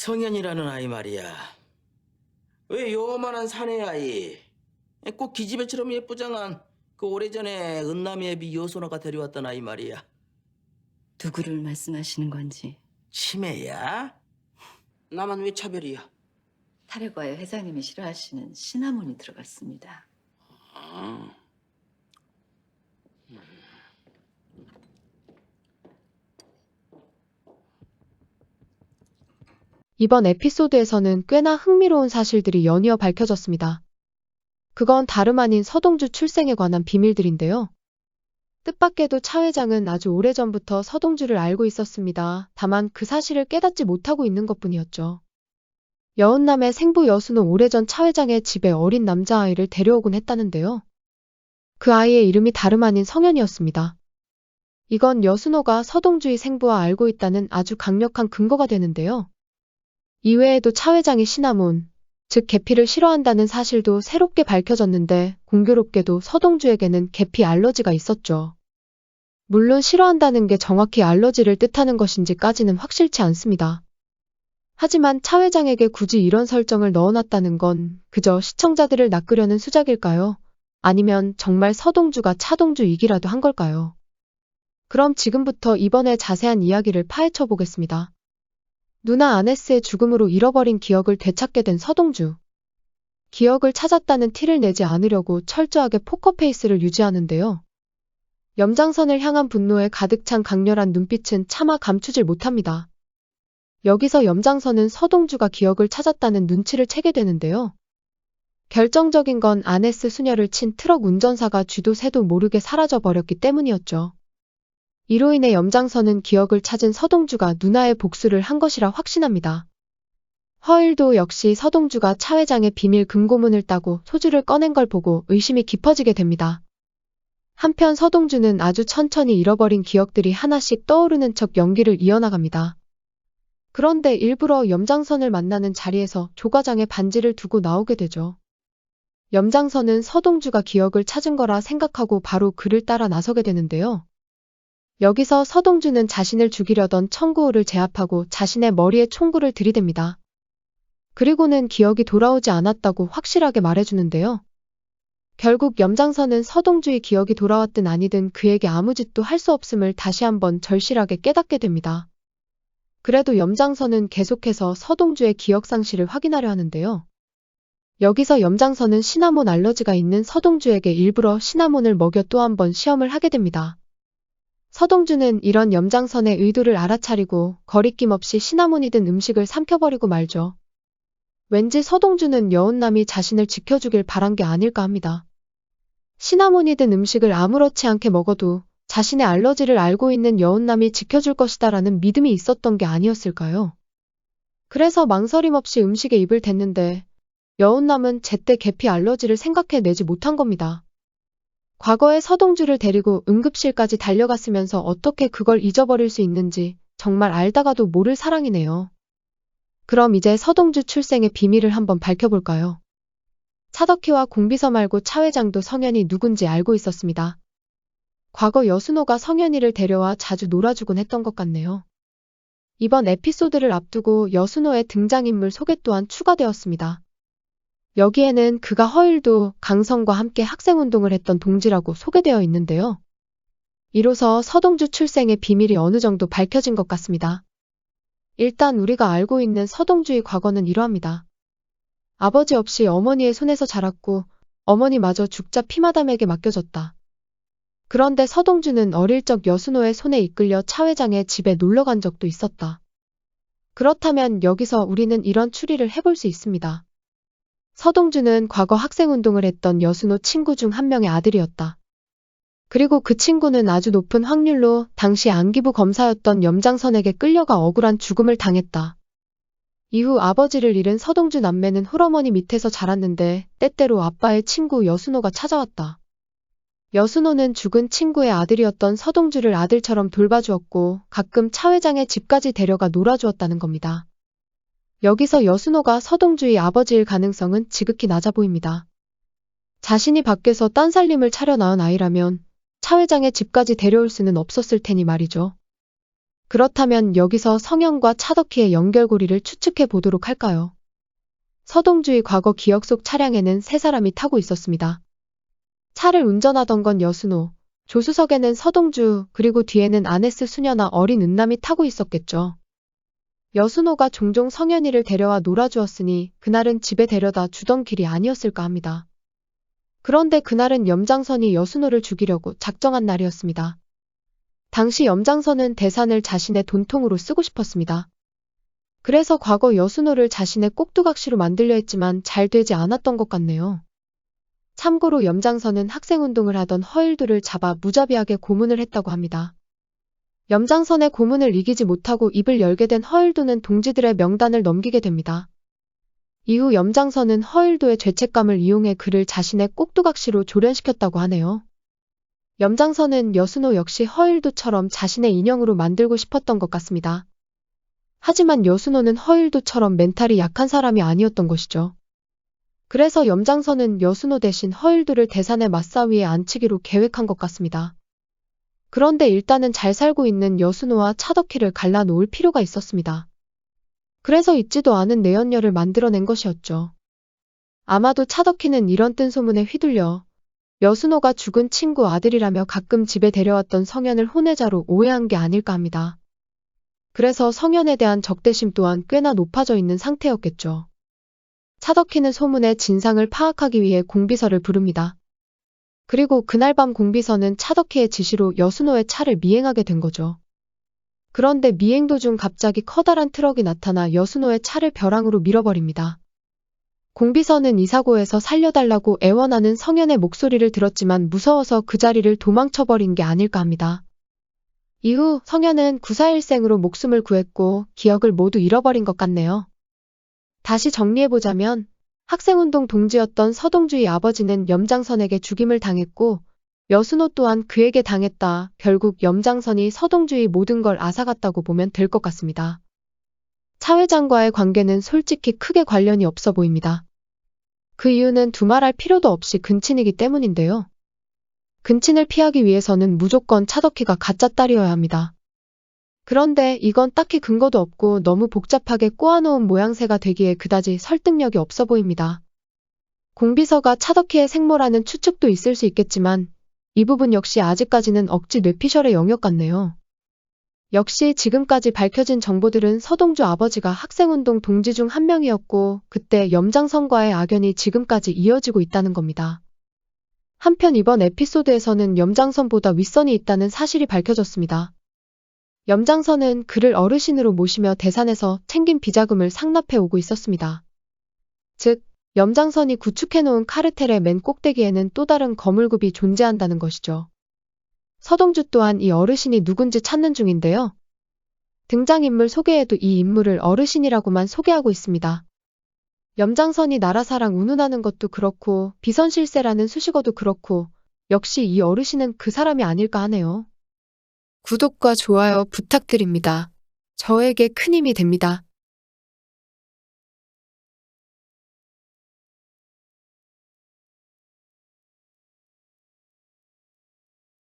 성현이라는 아이 말이야. 왜 요만한 사내 아이? 꼭 기집애처럼 예쁘장한 그 오래전에 은남이 애비 여순아가 데려왔던 아이 말이야. 누구를 말씀하시는 건지. 치매야? 나만 왜 차별이야? 탈핵과의 회장님이 싫어하시는 시나몬이 들어갔습니다. 이번 에피소드에서는 꽤나 흥미로운 사실들이 연이어 밝혀졌습니다. 그건 다름 아닌 서동주 출생에 관한 비밀들인데요. 뜻밖에도 차 회장은 아주 오래전부터 서동주를 알고 있었습니다. 다만 그 사실을 깨닫지 못하고 있는 것뿐이었죠. 여운남의 생부 여수는 오래전 차 회장의 집에 어린 남자아이를 데려오곤 했다는데요. 그 아이의 이름이 다름 아닌 성현이었습니다. 이건 여순호가 서동주의 생부와 알고 있다는 아주 강력한 근거가 되는데요. 이외에도 차 회장이 시나몬, 즉 계피를 싫어한다는 사실도 새롭게 밝혀졌는데 공교롭게도 서동주에게는 계피 알러지가 있었죠. 물론 싫어한다는 게 정확히 알러지를 뜻하는 것인지까지는 확실치 않습니다. 하지만 차 회장에게 굳이 이런 설정을 넣어놨다는 건 그저 시청자들을 낚으려는 수작일까요? 아니면 정말 서동주가 차동주 이기라도 한 걸까요? 그럼 지금부터 이번에 자세한 이야기를 파헤쳐 보겠습니다. 누나 아네스의 죽음으로 잃어버린 기억을 되찾게 된 서동주. 기억을 찾았다는 티를 내지 않으려고 철저하게 포커페이스를 유지하는데요. 염장선을 향한 분노에 가득 찬 강렬한 눈빛은 차마 감추질 못합니다. 여기서 염장선은 서동주가 기억을 찾았다는 눈치를 채게 되는데요. 결정적인 건 아네스 수녀를 친 트럭 운전사가 쥐도 새도 모르게 사라져버렸기 때문이었죠. 이로 인해 염장선은 기억을 찾은 서동주가 누나의 복수를 한 것이라 확신합니다. 허일도 역시 서동주가 차 회장의 비밀 금고문을 따고 소주를 꺼낸 걸 보고 의심이 깊어지게 됩니다. 한편 서동주는 아주 천천히 잃어버린 기억들이 하나씩 떠오르는 척 연기를 이어나갑니다. 그런데 일부러 염장선을 만나는 자리에서 조과장에 반지를 두고 나오게 되죠. 염장선은 서동주가 기억을 찾은 거라 생각하고 바로 그를 따라 나서게 되는데요. 여기서 서동주는 자신을 죽이려던 청구호를 제압하고 자신의 머리에 총구를 들이댑니다. 그리고는 기억이 돌아오지 않았다고 확실하게 말해주는데요. 결국 염장선은 서동주의 기억이 돌아왔든 아니든 그에게 아무 짓도 할 수 없음을 다시 한번 절실하게 깨닫게 됩니다. 그래도 염장선은 계속해서 서동주의 기억 상실을 확인하려 하는데요. 여기서 염장선은 시나몬 알러지가 있는 서동주에게 일부러 시나몬을 먹여 또 한 번 시험을 하게 됩니다. 서동주는 이런 염장선의 의도를 알아차리고 거리낌 없이 시나몬이 든 음식을 삼켜버리고 말죠. 왠지 서동주는 여운남이 자신을 지켜주길 바란 게 아닐까 합니다. 시나몬이 든 음식을 아무렇지 않게 먹어도 자신의 알러지를 알고 있는 여운남이 지켜줄 것이다라는 믿음이 있었던 게 아니었을까요? 그래서 망설임 없이 음식에 입을 댔는데 여운남은 제때 계피 알러지를 생각해내지 못한 겁니다. 과거에 서동주를 데리고 응급실까지 달려갔으면서 어떻게 그걸 잊어버릴 수 있는지 정말 알다가도 모를 사랑이네요. 그럼 이제 서동주 출생의 비밀을 한번 밝혀볼까요? 차덕희와 공비서 말고 차 회장도 성현이 누군지 알고 있었습니다. 과거 여순호가 성현이를 데려와 자주 놀아주곤 했던 것 같네요. 이번 에피소드를 앞두고 여순호의 등장인물 소개 또한 추가되었습니다. 여기에는 그가 허일도 강성과 함께 학생운동을 했던 동지라고 소개되어 있는데요. 이로써 서동주 출생의 비밀이 어느 정도 밝혀진 것 같습니다. 일단 우리가 알고 있는 서동주의 과거는 이러합니다. 아버지 없이 어머니의 손에서 자랐고 어머니마저 죽자 피마담에게 맡겨졌다. 그런데 서동주는 어릴 적 여순호의 손에 이끌려 차 회장의 집에 놀러 간 적도 있었다. 그렇다면 여기서 우리는 이런 추리를 해볼 수 있습니다. 서동주는 과거 학생운동을 했던 여순호 친구 중 한 명의 아들이었다. 그리고 그 친구는 아주 높은 확률로 당시 안기부 검사였던 염장선에게 끌려가 억울한 죽음을 당했다. 이후 아버지를 잃은 서동주 남매는 홀어머니 밑에서 자랐는데 때때로 아빠의 친구 여순호가 찾아왔다. 여순호는 죽은 친구의 아들이었던 서동주를 아들처럼 돌봐주었고 가끔 차 회장의 집까지 데려가 놀아주었다는 겁니다. 여기서 여순호가 서동주의 아버지일 가능성은 지극히 낮아 보입니다. 자신이 밖에서 딴살림을 차려 낳은 아이라면 차 회장의 집까지 데려올 수는 없었을 테니 말이죠. 그렇다면 여기서 성현과 차덕희의 연결고리를 추측해 보도록 할까요? 서동주의 과거 기억 속 차량에는 세 사람이 타고 있었습니다. 차를 운전하던 건 여순호, 조수석에는 서동주, 그리고 뒤에는 아네스 수녀나 어린 은남이 타고 있었겠죠. 여순호가 종종 성현이를 데려와 놀아주었으니 그날은 집에 데려다 주던 길이 아니었을까 합니다. 그런데 그날은 염장선이 여순호를 죽이려고 작정한 날이었습니다. 당시 염장선은 대산을 자신의 돈통으로 쓰고 싶었습니다. 그래서 과거 여순호를 자신의 꼭두각시로 만들려 했지만 잘 되지 않았던 것 같네요. 참고로 염장선은 학생운동을 하던 허일두를 잡아 무자비하게 고문을 했다고 합니다. 염장선의 고문을 이기지 못하고 입을 열게 된 허일두는 동지들의 명단을 넘기게 됩니다. 이후 염장선은 허일두의 죄책감을 이용해 그를 자신의 꼭두각시로 조련시켰다고 하네요. 염장선은 여순호 역시 허일두처럼 자신의 인형으로 만들고 싶었던 것 같습니다. 하지만 여순호는 허일두처럼 멘탈이 약한 사람이 아니었던 것이죠. 그래서 염장선은 여순호 대신 허일두를 대산의 맞사위에 앉히기로 계획한 것 같습니다. 그런데 일단은 잘 살고 있는 여순호와 차덕희를 갈라놓을 필요가 있었습니다. 그래서 있지도 않은 내연녀를 만들어낸 것이었죠. 아마도 차덕희는 이런 뜬소문에 휘둘려 여순호가 죽은 친구 아들이라며 가끔 집에 데려왔던 성현을 혼외자로 오해한 게 아닐까 합니다. 그래서 성현에 대한 적대심 또한 꽤나 높아져 있는 상태였겠죠. 차덕희는 소문의 진상을 파악하기 위해 공비서를 부릅니다. 그리고 그날 밤 공비서는 차덕희의 지시로 여순호의 차를 미행하게 된 거죠. 그런데 미행 도중 갑자기 커다란 트럭이 나타나 여순호의 차를 벼랑으로 밀어버립니다. 공비서는 이 사고에서 살려달라고 애원하는 성현의 목소리를 들었지만 무서워서 그 자리를 도망쳐버린 게 아닐까 합니다. 이후 성현은 구사일생으로 목숨을 구했고 기억을 모두 잃어버린 것 같네요. 다시 정리해보자면 학생운동 동지였던 서동주의 아버지는 염장선에게 죽임을 당했고 여순호 또한 그에게 당했다. 결국 염장선이 서동주의 모든 걸 앗아갔다고 보면 될 것 같습니다. 차 회장과의 관계는 솔직히 크게 관련이 없어 보입니다. 그 이유는 두말할 필요도 없이 근친이기 때문인데요. 근친을 피하기 위해서는 무조건 차덕희가 가짜 딸이어야 합니다. 그런데 이건 딱히 근거도 없고 너무 복잡하게 꼬아놓은 모양새가 되기에 그다지 설득력이 없어 보입니다. 공비서가 차덕희의 생모라는 추측도 있을 수 있겠지만 이 부분 역시 아직까지는 억지 뇌피셜의 영역 같네요. 역시 지금까지 밝혀진 정보들은 서동주 아버지가 학생운동 동지 중 한 명이었고 그때 염장선과의 악연이 지금까지 이어지고 있다는 겁니다. 한편 이번 에피소드에서는 염장선보다 윗선이 있다는 사실이 밝혀졌습니다. 염장선은 그를 어르신으로 모시며 대산에서 챙긴 비자금을 상납해 오고 있었습니다. 즉, 염장선이 구축해놓은 카르텔의 맨 꼭대기에는 또 다른 거물급이 존재한다는 것이죠. 서동주 또한 이 어르신이 누군지 찾는 중인데요. 등장인물 소개에도 이 인물을 어르신이라고만 소개하고 있습니다. 염장선이 나라사랑 운운하는 것도 그렇고 비선실세라는 수식어도 그렇고 역시 이 어르신은 그 사람이 아닐까 하네요. 구독과 좋아요 부탁드립니다. 저에게 큰 힘이 됩니다.